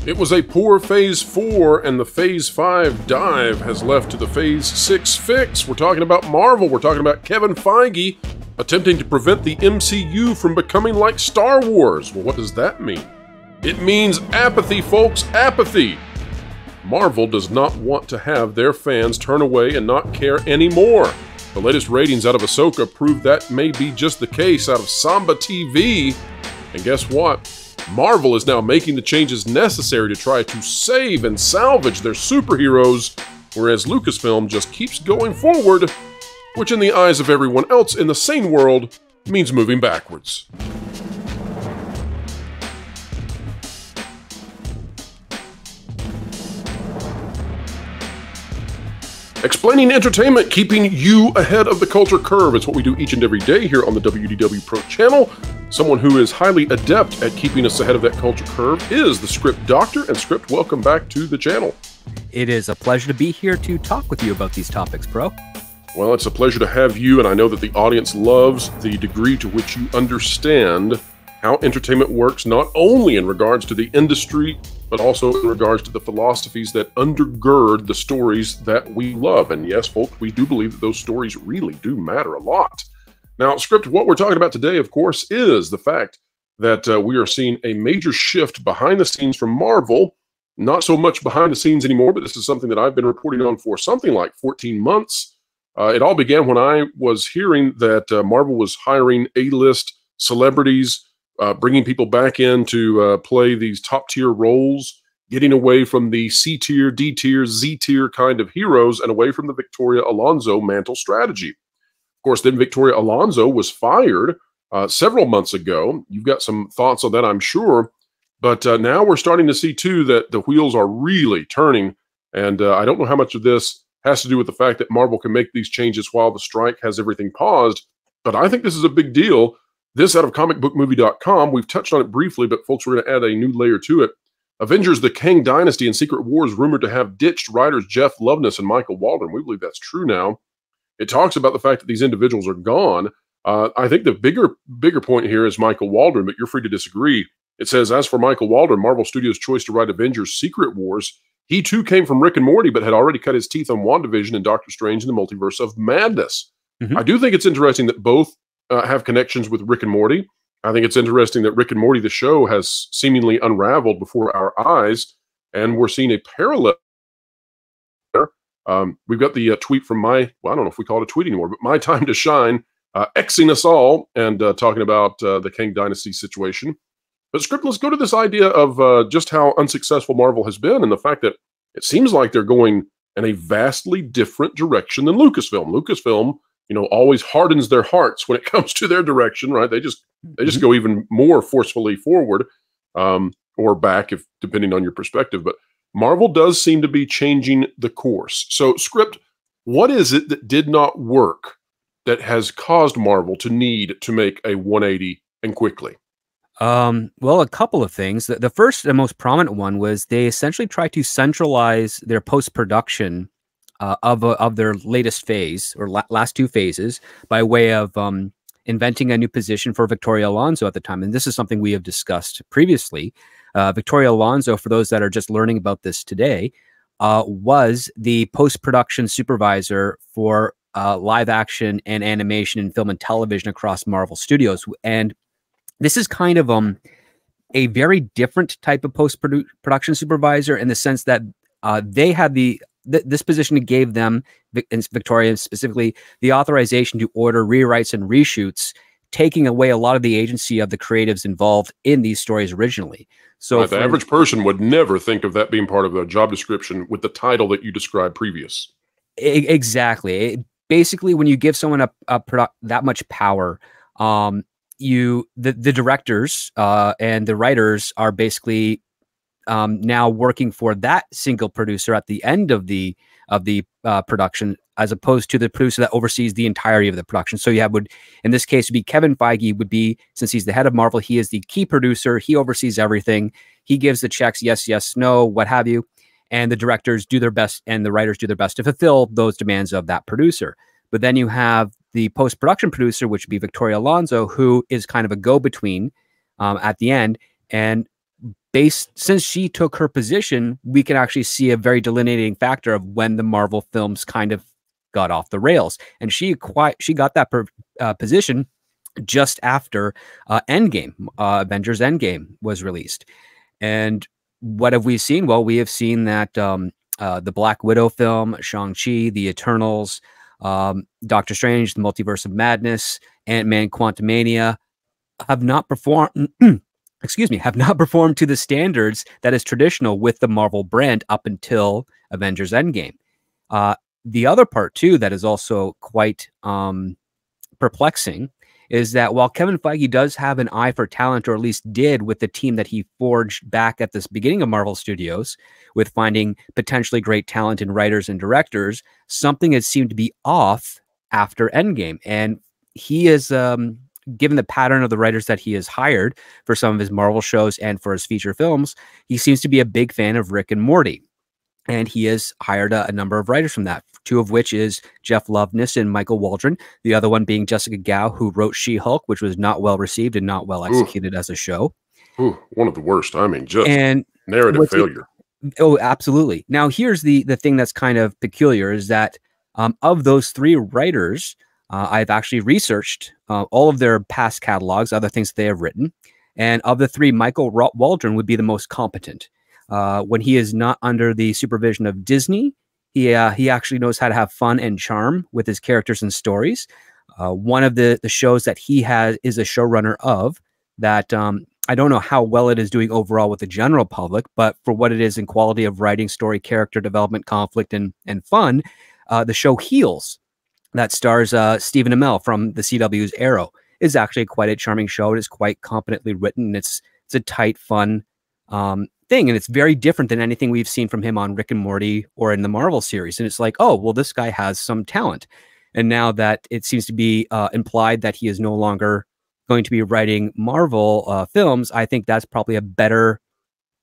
It was a poor Phase 4, and the Phase 5 dive has left to the Phase 6 fix. We're talking about Marvel. We're talking about Kevin Feige attempting to prevent the MCU from becoming like Star Wars. Well, what does that mean? It means apathy, folks, apathy. Marvel does not want to have their fans turn away and not care anymore. The latest ratings out of Ahsoka prove that may be just the case out of Samba TV. And guess what? Marvel is now making the changes necessary to try to save and salvage their superheroes, whereas Lucasfilm just keeps going forward, which in the eyes of everyone else in the sane world means moving backwards. Explaining entertainment, keeping you ahead of the culture curve. It's what we do each and every day here on the WDW Pro channel. Someone who is highly adept at keeping us ahead of that culture curve is the Script Doctor. And Script, welcome back to the channel. It is a pleasure to be here to talk with you about these topics, Pro. Well, it's a pleasure to have you, and I know that the audience loves the degree to which you understand how entertainment works, not only in regards to the industry, but also in regards to the philosophies that undergird the stories that we love. And yes, folks, we do believe that those stories really do matter a lot. Now, Script, what we're talking about today, of course, is the fact that we are seeing a major shift behind the scenes from Marvel. Not so much behind the scenes anymore, but this is something that I've been reporting on for something like 14 months. It all began when I was hearing that Marvel was hiring A-list celebrities, bringing people back in to play these top-tier roles, getting away from the C-tier, D-tier, Z-tier kind of heroes, and away from the Victoria Alonso mantle strategy. Of course, then Victoria Alonso was fired several months ago. You've got some thoughts on that, I'm sure. But now we're starting to see, too, that the wheels are really turning. And I don't know how much of this has to do with the fact that Marvel can make these changes while the strike has everything paused. But I think this is a big deal. This out of comicbookmovie.com. We've touched on it briefly, but folks, we're going to add a new layer to it. Avengers: The Kang Dynasty and Secret Wars rumored to have ditched writers Jeff Loveness and Michael Waldron. We believe that's true now. It talks about the fact that these individuals are gone. I think the bigger point here is Michael Waldron, but you're free to disagree. It says, as for Michael Waldron, Marvel Studios' choice to write Avengers: Secret Wars, he too came from Rick and Morty, but had already cut his teeth on WandaVision and Doctor Strange in the Multiverse of Madness. I do think it's interesting that both have connections with Rick and Morty. I think it's interesting that Rick and Morty, the show, has seemingly unraveled before our eyes, and we're seeing a parallel there. We've got the tweet from I don't know if we call it a tweet anymore, but My Time to Shine, Xing us all and talking about the Kang Dynasty situation. But Script, let's go to this idea of just how unsuccessful Marvel has been and the fact that it seems like they're going in a vastly different direction than Lucasfilm. Lucasfilm, you know, always hardens their hearts when it comes to their direction, right? They just go even more forcefully forward or back, if depending on your perspective. But Marvel does seem to be changing the course. So, Script, what is it that did not work that has caused Marvel to need to make a 180 and quickly? Well, a couple of things. The first and most prominent one was they essentially tried to centralize their post-production of their latest phase or last two phases by way of inventing a new position for Victoria Alonso at the time. And this is something we have discussed previously. Victoria Alonso, for those that are just learning about this today, was the post-production supervisor for live action and animation and film and television across Marvel Studios. And this is kind of a very different type of post-production supervisor in the sense that they had this position gave them, and Victoria specifically, the authorization to order rewrites and reshoots, taking away a lot of the agency of the creatives involved in these stories originally. So right, the average person would never think of that being part of a job description with the title that you described previous. Exactly. Basically, when you give someone that much power, the directors and the writers are basically now working for that single producer at the end of the production, as opposed to the producer that oversees the entirety of the production. So you have, in this case, would be Kevin Feige would be, since he's the head of Marvel, he is the key producer. He oversees everything. He gives the checks, yes, yes, no, what have you. And the directors do their best and the writers do their best to fulfill those demands of that producer. But then you have the post-production producer, which would be Victoria Alonso, who is kind of a go-between at the end. And since she took her position, we can actually see a very delineating factor of when the Marvel films kind of got off the rails. And she got that position just after Endgame, Avengers Endgame was released. And what have we seen? Well, we have seen that the Black Widow film, Shang-Chi, The Eternals, Doctor Strange, The Multiverse of Madness, Ant-Man, Quantumania have not performed excuse me, have not performed to the standards that is traditional with the Marvel brand up until Avengers Endgame. The other part too that is also quite perplexing is that while Kevin Feige does have an eye for talent, or at least did with the team that he forged back at this beginning of Marvel Studios, with finding potentially great talent in writers and directors, something has seemed to be off after Endgame. And he is, given the pattern of the writers that he has hired for some of his Marvel shows and for his feature films, he seems to be a big fan of Rick and Morty. And he has hired a number of writers from that, two of which is Jeff Loveness and Michael Waldron, the other one being Jessica Gao, who wrote She-Hulk, which was not well received and not well executed as a show. One of the worst. I mean, just narrative failure. Oh, absolutely. Now, here's the thing that's kind of peculiar is that of those three writers, I've actually researched all of their past catalogs, other things that they have written. And of the three, Michael Waldron would be the most competent. When he is not under the supervision of Disney, he actually knows how to have fun and charm with his characters and stories. One of the shows that he is a showrunner of that I don't know how well it is doing overall with the general public, but for what it is in quality of writing, story, character development, conflict, and fun, the show Heels, that stars Stephen Amell from the CW's Arrow, is actually quite a charming show. It is quite competently written. It's a tight, fun thing, and it's very different than anything we've seen from him on Rick and Morty or in the Marvel series. And it's like, oh, well, this guy has some talent. And now that it seems to be implied that he is no longer going to be writing Marvel films, I think that's probably a better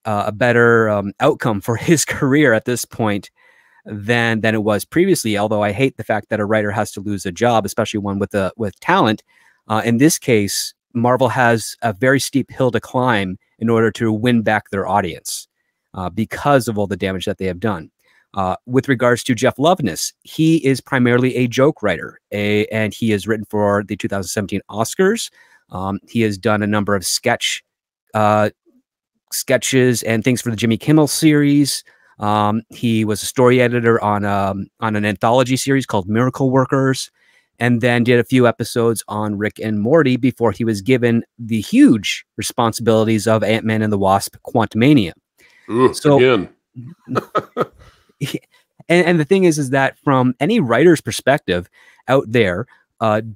outcome for his career at this point than it was previously. Although I hate the fact that a writer has to lose a job, especially one with talent. In this case, Marvel has a very steep hill to climb in order to win back their audience because of all the damage that they have done. With regards to Jeff Loveness, he is primarily a joke writer, and he has written for the 2017 Oscars. He has done a number of sketches and things for the Jimmy Kimmel series. He was a story editor on an anthology series called Miracle Workers, and then did a few episodes on Rick and Morty before he was given the huge responsibilities of Ant-Man and the Wasp: Quantumania. So again. And the thing is that from any writer's perspective out there,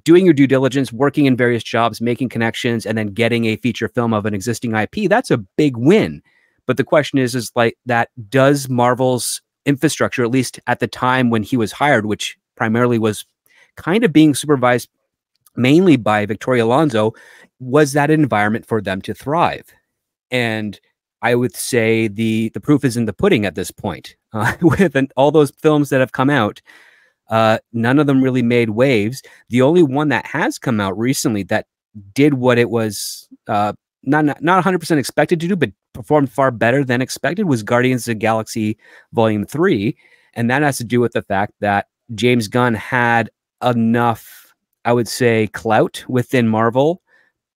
doing your due diligence, working in various jobs, making connections, and then getting a feature film of an existing IP, that's a big win. But the question is like that, does Marvel's infrastructure, at least at the time when he was hired, which primarily was kind of being supervised mainly by Victoria Alonso, was that environment for them to thrive? And I would say the proof is in the pudding at this point. With all those films that have come out, none of them really made waves. The only one that has come out recently that did what it was not 100% expected to do, but performed far better than expected, was Guardians of the Galaxy Volume 3. And that has to do with the fact that James Gunn had enough, I would say, clout within Marvel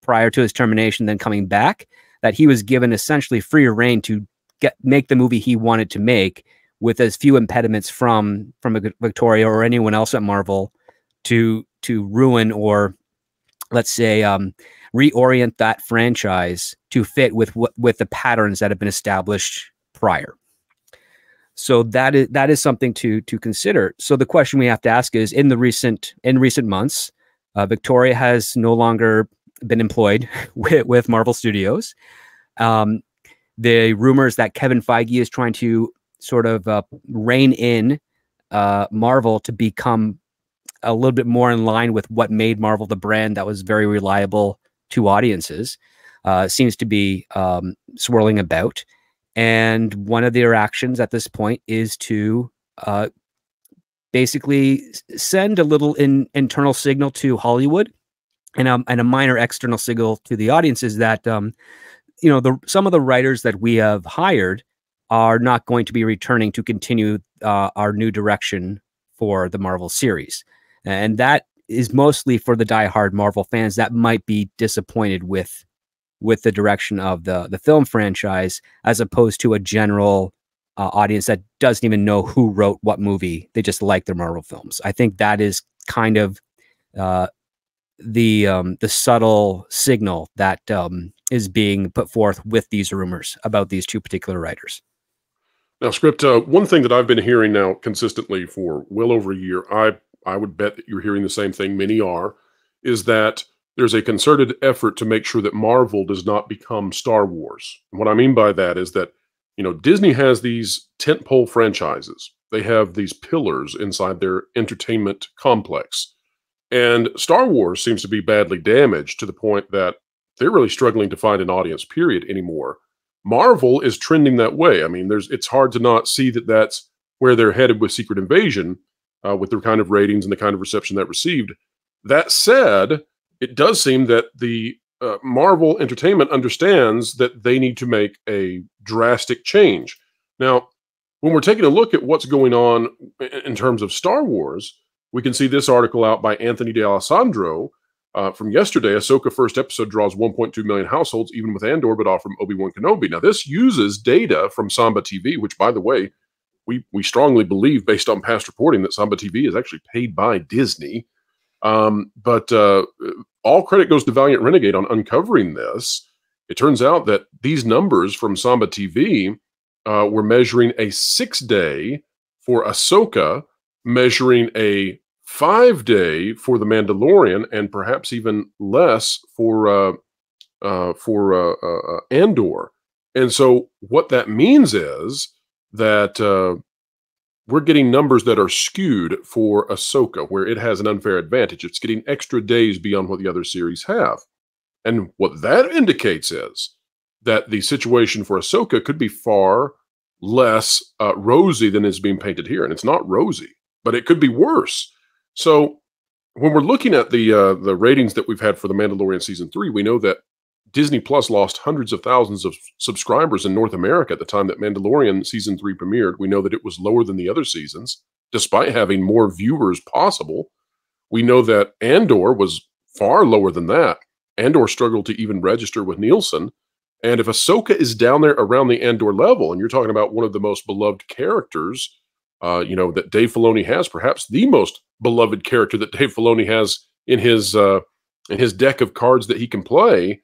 prior to his termination, then coming back, that he was given essentially free reign to make the movie he wanted to make, with as few impediments from Victoria or anyone else at Marvel to ruin or, let's say, reorient that franchise to fit with the patterns that have been established prior. So that is something to consider. So the question we have to ask is, in recent months, Victoria has no longer been employed with Marvel Studios. The rumors that Kevin Feige is trying to sort of rein in Marvel to become a little bit more in line with what made Marvel the brand that was very reliable to audiences seems to be swirling about. And one of their actions at this point is to basically send a little internal signal to Hollywood and a minor external signal to the audience, is that you know, some of the writers that we have hired are not going to be returning to continue our new direction for the Marvel series. And that is mostly for the diehard Marvel fans that might be disappointed with the direction of the film franchise, as opposed to a general audience that doesn't even know who wrote what movie. They just like their Marvel films. I think that is kind of the subtle signal that is being put forth with these rumors about these two particular writers. Now, Script, one thing that I've been hearing now consistently for well over a year, I would bet that you're hearing the same thing, many are, is that there's a concerted effort to make sure that Marvel does not become Star Wars. And what I mean by that is that, you know, Disney has these tentpole franchises. They have these pillars inside their entertainment complex. And Star Wars seems to be badly damaged to the point that they're really struggling to find an audience, period, anymore. Marvel is trending that way. I mean, it's hard to not see that that's where they're headed with Secret Invasion, with the kind of ratings and the kind of reception that received. That said, it does seem that the Marvel Entertainment understands that they need to make a drastic change. Now, when we're taking a look at what's going on in terms of Star Wars, we can see this article out by Anthony D'Alessandro from yesterday. Ahsoka first episode draws 1.2 million households, even with Andor, but off from Obi-Wan Kenobi. Now, this uses data from Samba TV, which, by the way, we strongly believe, based on past reporting, that Samba TV is actually paid by Disney. But all credit goes to Valliant Renegade on uncovering this. It turns out that these numbers from Samba TV were measuring a 6-day for Ahsoka, measuring a 5-day for The Mandalorian, and perhaps even less for Andor. And so what that means is that we're getting numbers that are skewed for Ahsoka, where it has an unfair advantage. It's getting extra days beyond what the other series have. And what that indicates is that the situation for Ahsoka could be far less rosy than is being painted here. And it's not rosy, but it could be worse. So when we're looking at the ratings that we've had for The Mandalorian Season 3, we know that Disney Plus lost hundreds of thousands of subscribers in North America at the time that Mandalorian Season 3 premiered. We know that it was lower than the other seasons, despite having more viewers possible. We know that Andor was far lower than that. Andor struggled to even register with Nielsen. And if Ahsoka is down there around the Andor level, and you're talking about one of the most beloved characters, you know, that Dave Filoni has, perhaps the most beloved character that Dave Filoni has in his deck of cards that he can play,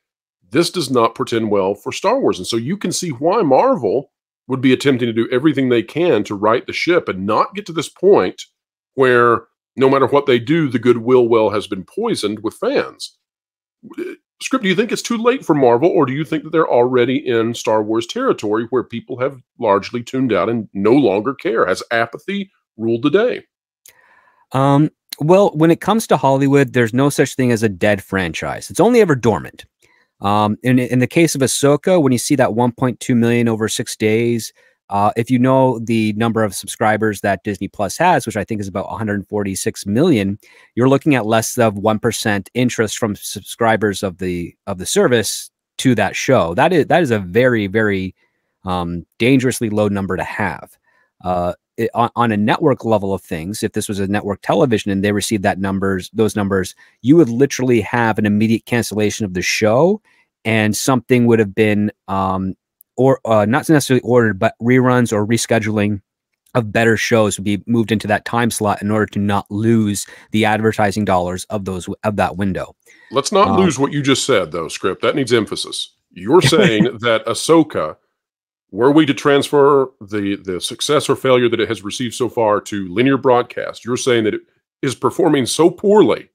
this does not portend well for Star Wars. And so you can see why Marvel would be attempting to do everything they can to right the ship and not get to this point where no matter what they do, the goodwill well has been poisoned with fans. Script, do you think it's too late for Marvel, or do you think that they're already in Star Wars territory where people have largely tuned out and no longer care? Has apathy ruled the day? Well, when it comes to Hollywood, there's no such thing as a dead franchise. It's only ever dormant. In the case of Ahsoka, when you see that 1.2 million over 6 days, if you know the number of subscribers that Disney Plus has, which I think is about 146 million, you're looking at less than 1% interest from subscribers of the service to that show. That is a very, very dangerously low number to have. On a network level of things, if this was a network television and they received those numbers, you would literally have an immediate cancellation of the show, and something would have been not necessarily ordered, but reruns or rescheduling of better shows would be moved into that time slot in order to not lose the advertising dollars of that window. Let's not lose what you just said, though, Script. That needs emphasis. You're saying that Ahsoka, were we to transfer the success or failure that it has received so far to linear broadcast, you're saying that it is performing so poorly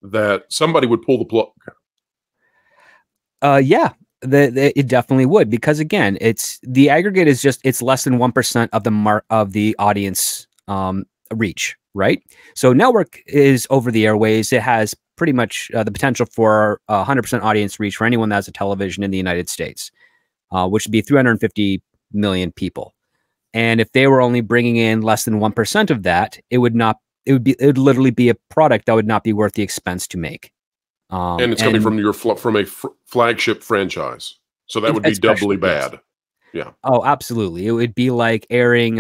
that somebody would pull the plug? Yeah, it definitely would, because again, it's the aggregate is it's less than 1% of the audience reach, right? So network is over the airways. It has pretty much the potential for 100% audience reach for anyone that has a television in the United States. Which would be 350 million people. And if they were only bringing in less than 1% of that, it would literally be a product that would not be worth the expense to make. And it's coming from a flagship franchise. So that would be doubly Especially, yes. bad. Yeah. Oh, absolutely. It would be like airing,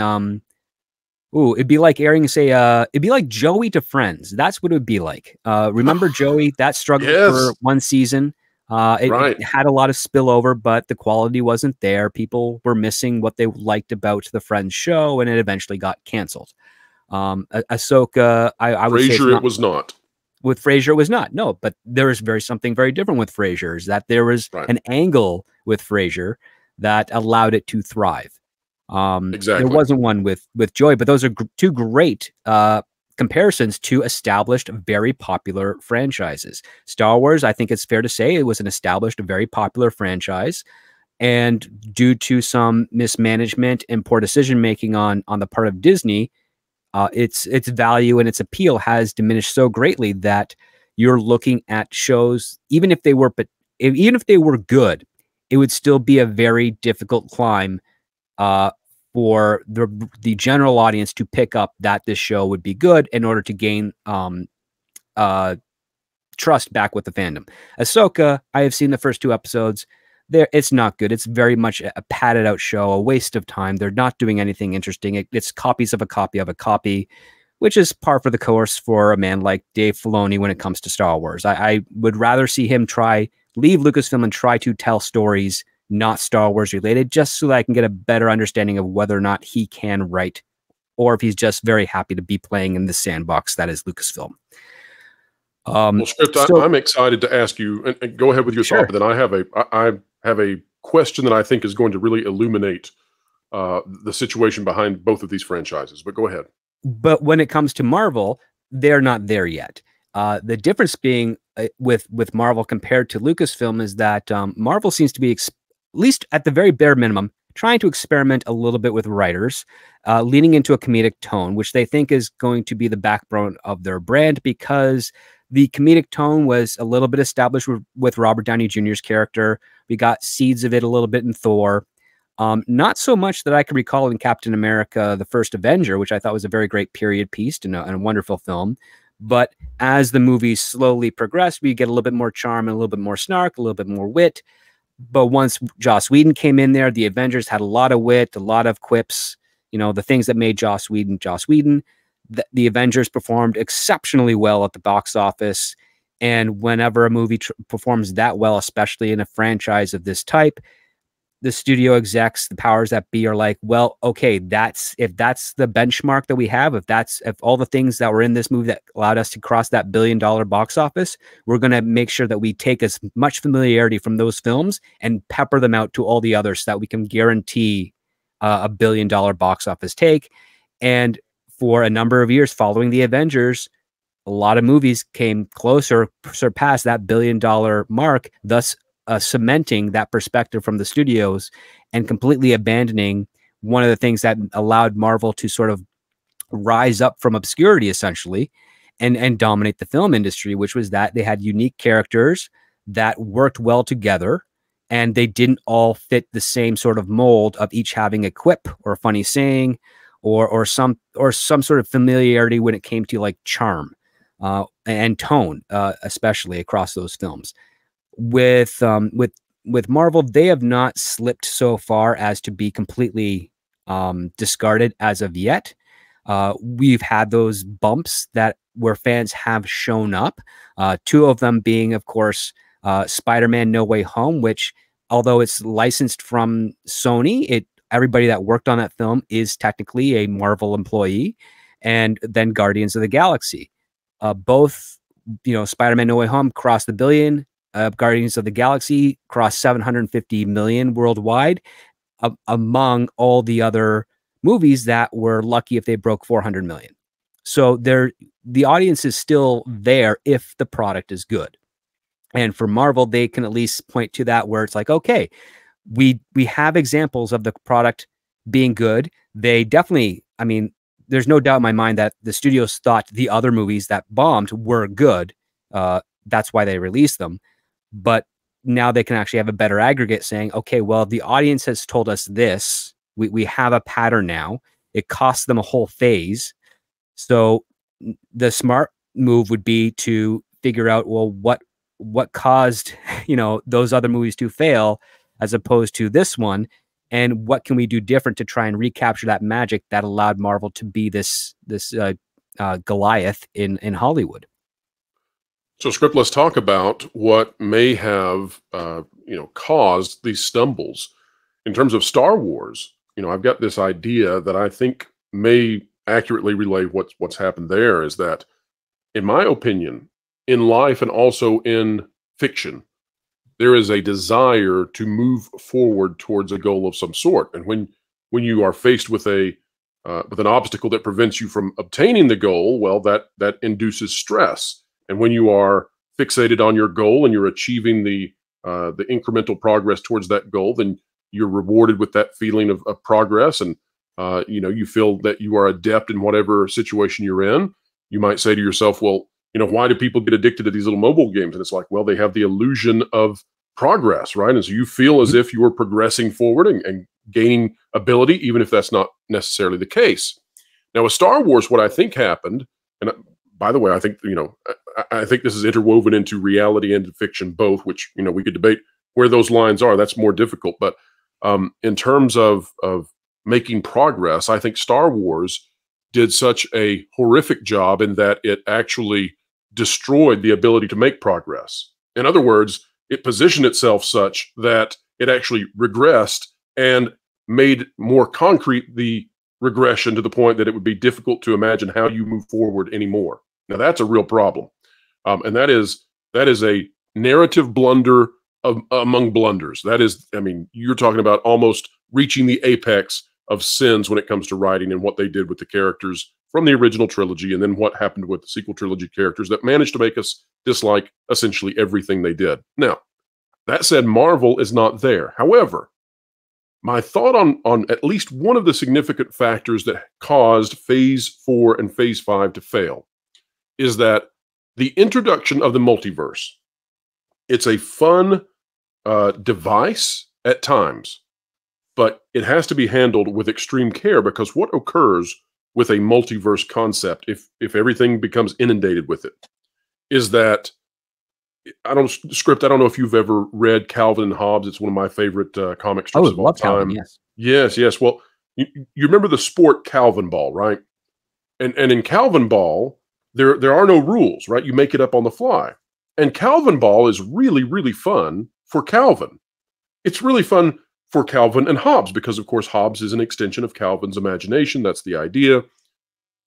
it'd be like airing, say, it'd be like Joey to Friends. That's what it would be like. Remember Joey? That struggled for Yes. one season. It Right. had a lot of spillover, but the quality wasn't there. People were missing what they liked about the Friends show, and it eventually got canceled. Ahsoka, I would say it's Frasier, it not. was not. With Frasier, it was not. No, but there was something very different with Frasier. Is that there was Right. an angle with Frasier that allowed it to thrive. There Exactly. wasn't one with Joy, but those are two great comparisons to established, very popular franchises. Star Wars, I think it's fair to say, it was an established, very popular franchise, and due to some mismanagement and poor decision making on the part of Disney, its value and its appeal has diminished so greatly that you're looking at shows, even if they were good, it would still be a very difficult climb for the general audience to pick up that this show would be good in order to gain trust back with the fandom. Ahsoka, I have seen the first 2 episodes. It's not good. It's very much a padded out show, a waste of time. They're not doing anything interesting. It's copies of a copy of a copy, which is par for the course for a man like Dave Filoni when it comes to Star Wars. I would rather see him leave Lucasfilm and try to tell stories not Star Wars related, just so that I can get a better understanding of whether or not he can write, or if he's just very happy to be playing in the sandbox that is Lucasfilm. Well, Script, I'm excited to ask you, and go ahead with your thought, but then I have a question that I think is going to really illuminate the situation behind both of these franchises. But go ahead. But when it comes to Marvel, they're not there yet. The difference being with Marvel compared to Lucasfilm is that Marvel seems to be, at least at the very bare minimum, trying to experiment a little bit with writers, leaning into a comedic tone, which they think is going to be the backbone of their brand, because the comedic tone was a little bit established with Robert Downey Jr.'s character. We got seeds of it a little bit in Thor. Not so much that I can recall in Captain America, the First Avenger, which I thought was a very great period piece and a wonderful film. But as the movies slowly progressed, we get a little bit more charm and a little bit more snark, a little bit more wit. But once Joss Whedon came in there, the Avengers had a lot of wit, a lot of quips, the things that made Joss Whedon, Joss Whedon. The Avengers performed exceptionally well at the box office. And whenever a movie performs that well, especially in a franchise of this type, the studio execs, the powers that be, are like, well, okay, if that's the benchmark that we have, if all the things that were in this movie that allowed us to cross that $1 billion box office, we're going to make sure that we take as much familiarity from those films and pepper them out to all the others so that we can guarantee a $1 billion box office take. And for a number of years following the Avengers, a lot of movies came closer, surpassed that $1 billion mark, thus cementing that perspective from the studios and completely abandoning one of the things that allowed Marvel to sort of rise up from obscurity, essentially, and dominate the film industry, which was that they had unique characters that worked well together, and they didn't all fit the same sort of mold of each having a quip or a funny saying or some sort of familiarity when it came to like charm and tone, especially across those films. With Marvel, they have not slipped so far as to be completely discarded as of yet. We've had those bumps where fans have shown up. 2 of them being, of course, Spider-Man: No Way Home, which, although it's licensed from Sony, everybody that worked on that film is technically a Marvel employee, and then Guardians of the Galaxy. Both, Spider-Man: No Way Home crossed the $1 billion. Guardians of the Galaxy crossed 750 million worldwide, among all the other movies that were lucky if they broke 400 million. So the audience is still there if the product is good. And for Marvel, they can at least point to that, where it's like, okay, we have examples of the product being good. They definitely, I mean, there's no doubt in my mind that the studios thought the other movies that bombed were good. That's why they released them. But now they can actually have a better aggregate saying, okay, well, the audience has told us this. We have a pattern now. It costs them a whole phase. So the smart move would be to figure out, well, what caused, those other movies to fail, as opposed to this one? And what can we do different to try and recapture that magic that allowed Marvel to be this Goliath in Hollywood? So, Script, let's talk about what may have caused these stumbles. In terms of Star Wars, I've got this idea that I think may accurately relay what's happened there. Is that, in my opinion, in life and also in fiction, there is a desire to move forward towards a goal of some sort. And when you are faced with an obstacle that prevents you from obtaining the goal, well, that induces stress. And when you are fixated on your goal and you're achieving the incremental progress towards that goal, then you're rewarded with that feeling of progress, and you feel that you are adept in whatever situation you're in. You might say to yourself, well, why do people get addicted to these little mobile games? And it's like, well, they have the illusion of progress, right? And so you feel as if you are progressing forward and gaining ability, even if that's not necessarily the case. Now, with Star Wars, what I think happened, and by the way, I think I think this is interwoven into reality and fiction both, which we could debate where those lines are. That's more difficult. But in terms of making progress, I think Star Wars did such a horrific job in that it actually destroyed the ability to make progress. In other words, it positioned itself such that it actually regressed and made more concrete the regression to the point that it would be difficult to imagine how you move forward anymore. Now, that's a real problem. And that is a narrative blunder among blunders. That is, you're talking about almost reaching the apex of sins when it comes to writing and what they did with the characters from the original trilogy, and then what happened with the sequel trilogy characters that managed to make us dislike essentially everything they did. Now, that said, Marvel is not there. However, my thought on at least one of the significant factors that caused Phase 4 and Phase 5 to fail is that the introduction of the multiverse, it's a fun device at times, but it has to be handled with extreme care, because what occurs with a multiverse concept, if everything becomes inundated with it, is that I don't know if you've ever read Calvin and Hobbes. It's one of my favorite comic strips of all time. Calvin, yes. Yes. Well, you remember the sport Calvin ball, right? And in Calvin ball, there are no rules, right? You make it up on the fly. And Calvin ball is really, really fun for Calvin. It's really fun for Calvin and Hobbes, because, of course, Hobbes is an extension of Calvin's imagination. That's the idea.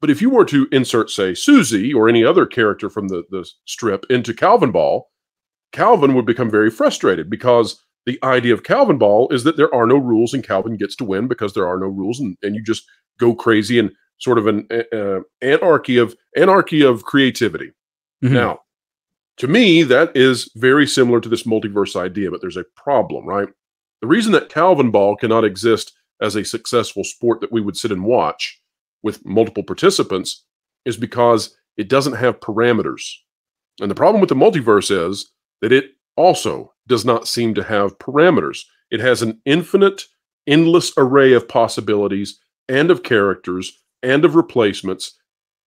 But if you were to insert, say, Susie or any other character from the strip into Calvin ball, Calvin would become very frustrated, because the idea of Calvin ball is that there are no rules and Calvin gets to win because there are no rules, and you just go crazy and sort of an anarchy of creativity. Mm-hmm. Now, to me, that is very similar to this multiverse idea, but there's a problem, right? The reason that Calvin ball cannot exist as a successful sport that we would sit and watch with multiple participants is because it doesn't have parameters. And the problem with the multiverse is that it also does not seem to have parameters. It has an infinite, endless array of possibilities and of characters and of replacements,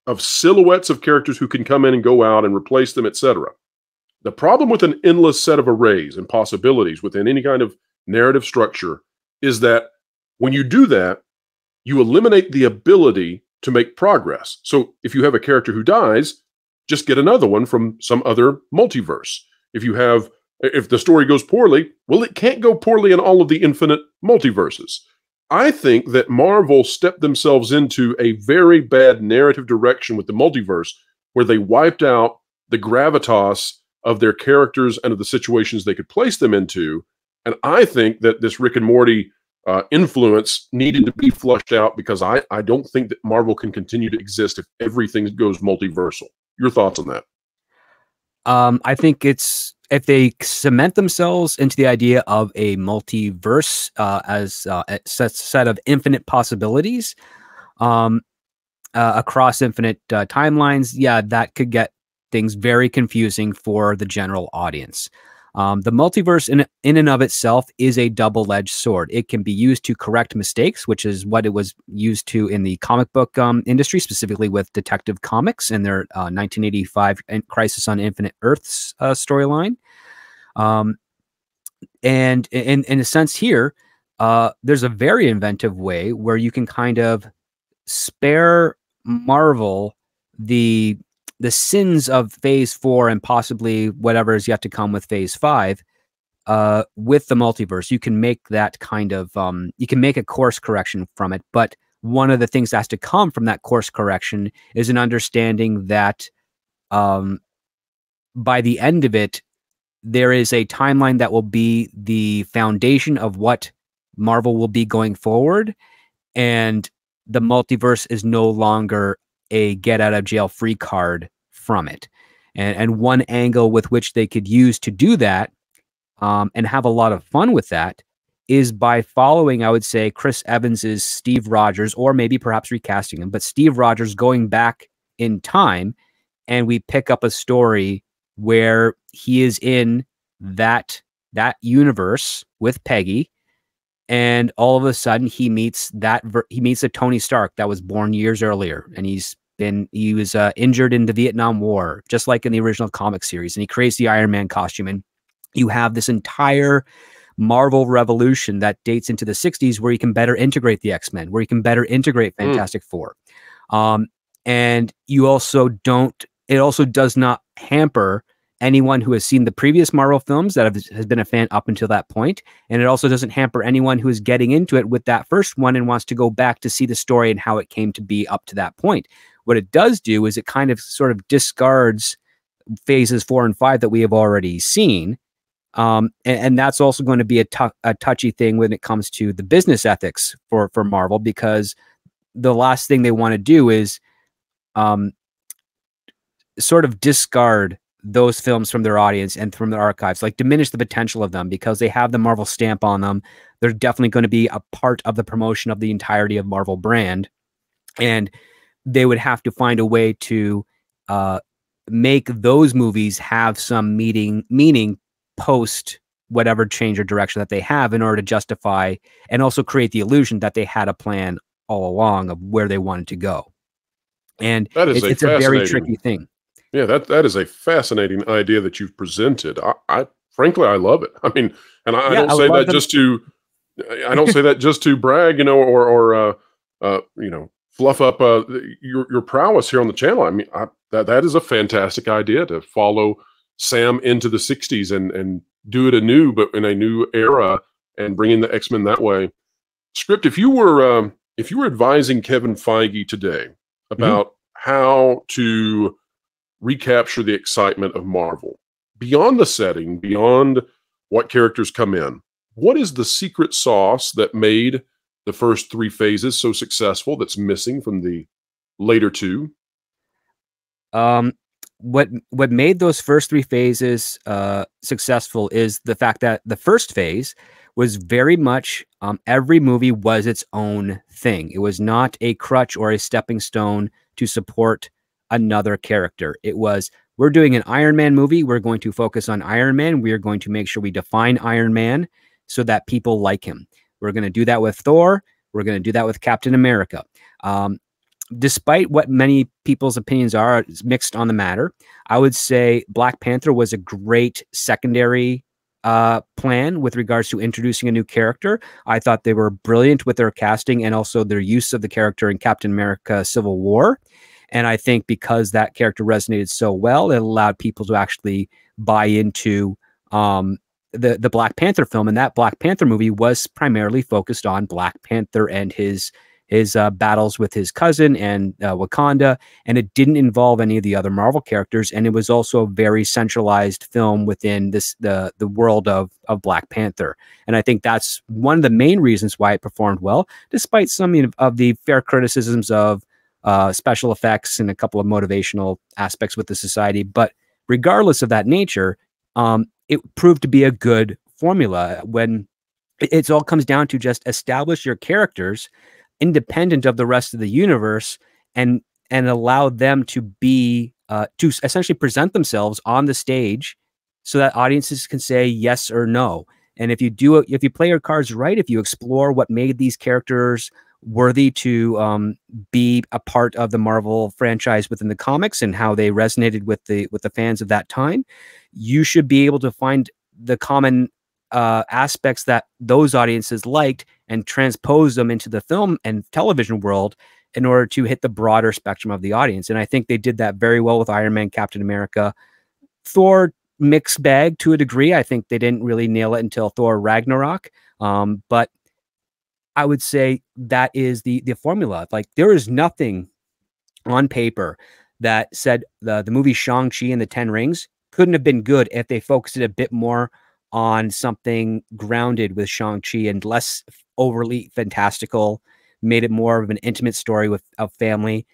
of silhouettes of characters who can come in and go out and replace them, etc. The problem with an endless set of arrays and possibilities within any kind of narrative structure is that when you do that, you eliminate the ability to make progress. So if you have a character who dies, just get another one from some other multiverse. If the story goes poorly, well, it can't go poorly in all of the infinite multiverses. I think that Marvel stepped themselves into a very bad narrative direction with the multiverse, where they wiped out the gravitas of their characters and of the situations they could place them into. And I think that this Rick and Morty influence needed to be flushed out, because I don't think that Marvel can continue to exist if everything goes multiversal. Your thoughts on that? I think it's, if they cement themselves into the idea of a multiverse as a set of infinite possibilities across infinite timelines, yeah, that could get things very confusing for the general audience. The multiverse in and of itself is a double-edged sword. It can be used to correct mistakes, which is what it was used to in the comic book industry, specifically with Detective Comics and their 1985 Crisis on Infinite Earths storyline. And in a sense here, there's a very inventive way where you can kind of spare Marvel the sins of Phase 4 and possibly whatever is yet to come with Phase 5 with the multiverse. You can make that kind of you can make a course correction from it, but one of the things that has to come from that course correction is an understanding that by the end of it, there is a timeline that will be the foundation of what Marvel will be going forward, and the multiverse is no longer a get out of jail free card from it. And one angle with which they could use to do that and have a lot of fun with that is by following, I would say, Chris Evans's Steve Rogers, or maybe perhaps recasting him, but Steve Rogers going back in time, and we pick up a story where he is in that universe with Peggy, and all of a sudden he meets a Tony Stark that was born years earlier, and he was injured in the Vietnam War, just like in the original comic series, and he creates the Iron Man costume, and you have this entire Marvel revolution that dates into the 60s where you can better integrate the X-Men, where you can better integrate Fantastic Four. And you also it also does not hamper anyone who has seen the previous Marvel films that has been a fan up until that point. And it also doesn't hamper anyone who is getting into it with that first one and wants to go back to see the story and how it came to be up to that point. What it does do is it kind of sort of discards phases 4 and 5 that we have already seen. And that's also going to be a touchy thing when it comes to the business ethics for Marvel, because the last thing they want to do is sort of discard those films from their audience and from their archives, like diminish the potential of them because they have the Marvel stamp on them. They're definitely going to be a part of the promotion of the entirety of Marvel brand. And they would have to find a way to make those movies have some meaning post whatever change or direction that they have in order to justify and also create the illusion that they had a plan all along of where they wanted to go. And it's a very tricky thing. Yeah, that is a fascinating idea that you've presented. I frankly, I love it. I mean, and I don't say that just to, I don't say that just to brag, you know, or you know, fluff up your prowess here on the channel. I mean, that is a fantastic idea to follow Sam into the 60s and do it anew, but in a new era, and bring in the X-Men that way. Script, if you were advising Kevin Feige today about how to recapture the excitement of Marvel beyond the setting, beyond what characters come in, what is the secret sauce that made the first 3 phases so successful that's missing from the later 2? What made those first 3 phases successful is the fact that the first phase was very much every movie was its own thing. It was not a crutch or a stepping stone to support another character. It was, we're doing an Iron Man movie. We're going to focus on Iron Man. We are going to make sure we define Iron Man so that people like him. We're going to do that with Thor. We're going to do that with Captain America. Despite what many people's opinions are mixed on the matter, I would say Black Panther was a great secondary plan with regards to introducing a new character. I thought they were brilliant with their casting and also their use of the character in Captain America Civil War. And I think because that character resonated so well, it allowed people to actually buy into the Black Panther film. And that Black Panther movie was primarily focused on Black Panther and his battles with his cousin and Wakanda, and it didn't involve any of the other Marvel characters. And it was also a very centralized film within the world of Black Panther. And I think that's one of the main reasons why it performed well, despite some of the fair criticisms of special effects and a couple of motivational aspects with the society. But regardless of that nature, it proved to be a good formula when it all comes down to just establish your characters independent of the rest of the universe and allow them to be to essentially present themselves on the stage so that audiences can say yes or no. And if you do it, if you play your cards right, if you explore what made these characters worthy to be a part of the Marvel franchise within the comics and how they resonated with the fans of that time, you should be able to find the common aspects that those audiences liked and transpose them into the film and television world in order to hit the broader spectrum of the audience. And I think they did that very well with Iron Man, Captain America. Thor, mixed bag to a degree. I think they didn't really nail it until Thor Ragnarok. But I would say that is the formula. Like, there is nothing on paper that said the movie Shang-Chi and the Ten Rings couldn't have been good if they focused it a bit more on something grounded with Shang-Chi and less overly fantastical, made it more of an intimate story with a family.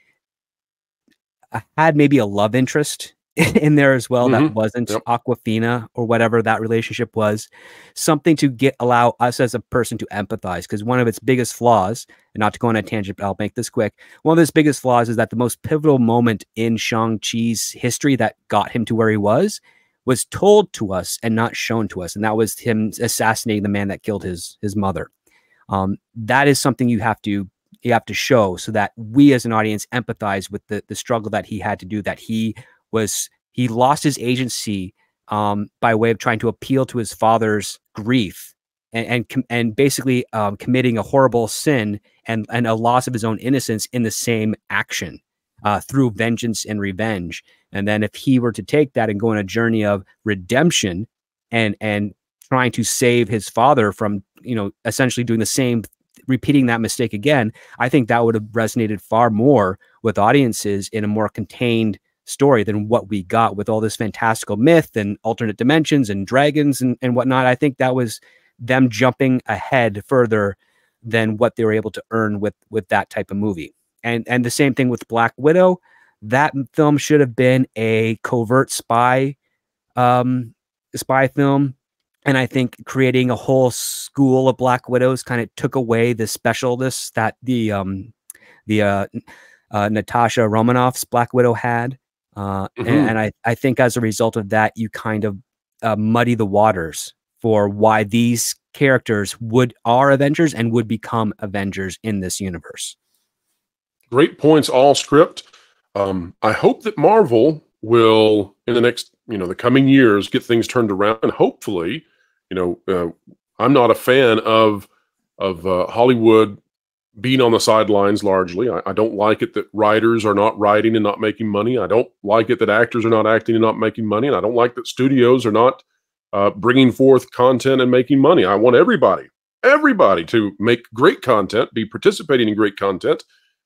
I had maybe a love interest in there as well that wasn't Aquafina or whatever that relationship was, something to allow us as a person to empathize, because one of its biggest flaws, and not to go on a tangent, but I'll make this quick, one of its biggest flaws is that the most pivotal moment in Shang-Chi's history that got him to where he was told to us and not shown to us, and that was him assassinating the man that killed his mother. That is something you have to show so that we as an audience empathize with the struggle that he had to do, that he lost his agency by way of trying to appeal to his father's grief and basically committing a horrible sin and a loss of his own innocence in the same action through vengeance and revenge. And then if he were to take that and go on a journey of redemption and trying to save his father from, essentially doing the same, repeating that mistake again, I think that would have resonated far more with audiences in a more contained story than what we got with all this fantastical myth and alternate dimensions and dragons and whatnot. I think that was them jumping ahead further than what they were able to earn with that type of movie. And the same thing with Black Widow. That film should have been a covert spy film. And I think creating a whole school of Black Widows kind of took away the specialness that the Natasha Romanoff's Black Widow had. And I think as a result of that, you kind of muddy the waters for why these characters are Avengers and would become Avengers in this universe. Great points, all script. I hope that Marvel will, in the next, the coming years, get things turned around, and hopefully, I'm not a fan of Hollywood being on the sidelines largely. I don't like it that writers are not writing and not making money. I don't like it that actors are not acting and not making money. And I don't like that studios are not bringing forth content and making money. I want everybody to make great content, be participating in great content,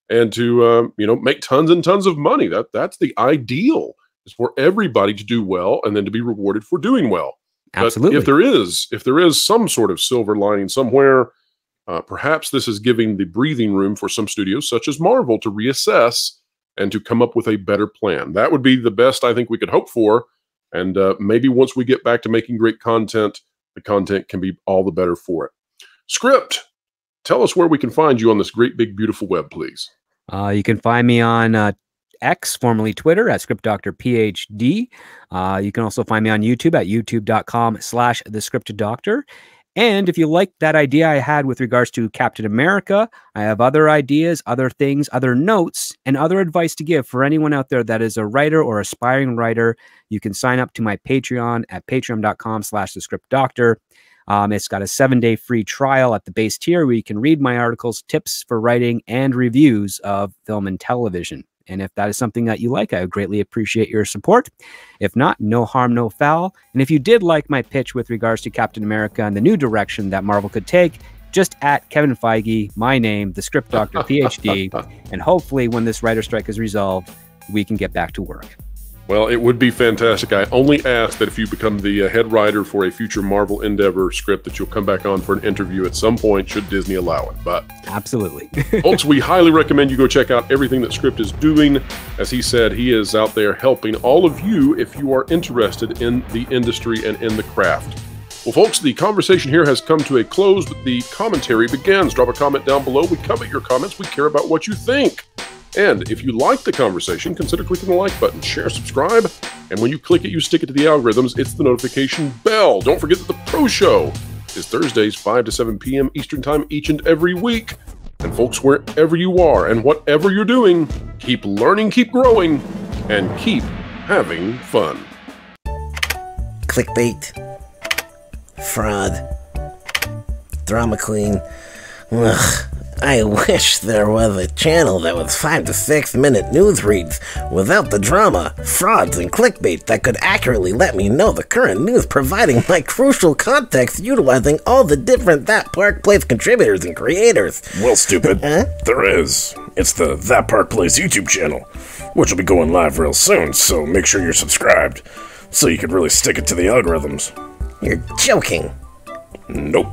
and to, make tons and tons of money. That's the ideal, is for everybody to do well and then to be rewarded for doing well. Absolutely. But if there is some sort of silver lining somewhere, perhaps this is giving the breathing room for some studios, such as Marvel, to reassess and to come up with a better plan. That would be the best I think we could hope for. And maybe once we get back to making great content, the content can be all the better for it. Script, tell us where we can find you on this great, big, beautiful web, please. You can find me on X, formerly Twitter, at ScriptDoctorPhD. You can also find me on YouTube at youtube.com/thescriptdoctor. And if you like that idea I had with regards to Captain America, I have other ideas, other things, other notes, and other advice to give for anyone out there that is a writer or aspiring writer. You can sign up to my Patreon at patreon.com/thescriptdoctor. It's got a 7-day free trial at the base tier where you can read my articles, tips for writing, and reviews of film and television. And if that is something that you like, I would greatly appreciate your support. If not, no harm, no foul. And if you did like my pitch with regards to Captain America and the new direction that Marvel could take, just at Kevin Feige, my name, the Script Doctor PhD, and hopefully when this writer strike is resolved, we can get back to work. Well, it would be fantastic. I only ask that if you become the head writer for a future Marvel Endeavor script, that you'll come back on for an interview at some point, should Disney allow it. But absolutely. Folks, we highly recommend you go check out everything that Script is doing. As he said, he is out there helping all of you if you are interested in the industry and in the craft. Well, folks, the conversation here has come to a close, but the commentary begins. Drop a comment down below. We covet your comments. We care about what you think. And if you like the conversation, consider clicking the like button, share, subscribe, and when you click it, you stick it to the algorithms. It's the notification bell. Don't forget that the Pro Show is Thursdays, 5 to 7 p.m. Eastern Time each and every week. And folks, wherever you are and whatever you're doing, keep learning, keep growing, and keep having fun. Clickbait. Fraud. Drama queen. Ugh. I wish there was a channel that was 5 to 6 minute news reads without the drama, frauds, and clickbait that could accurately let me know the current news, providing my crucial context utilizing all the different That Park Place contributors and creators. Well, stupid. There is. It's the That Park Place YouTube channel, which will be going live real soon, so make sure you're subscribed, so you can really stick it to the algorithms. You're joking. Nope.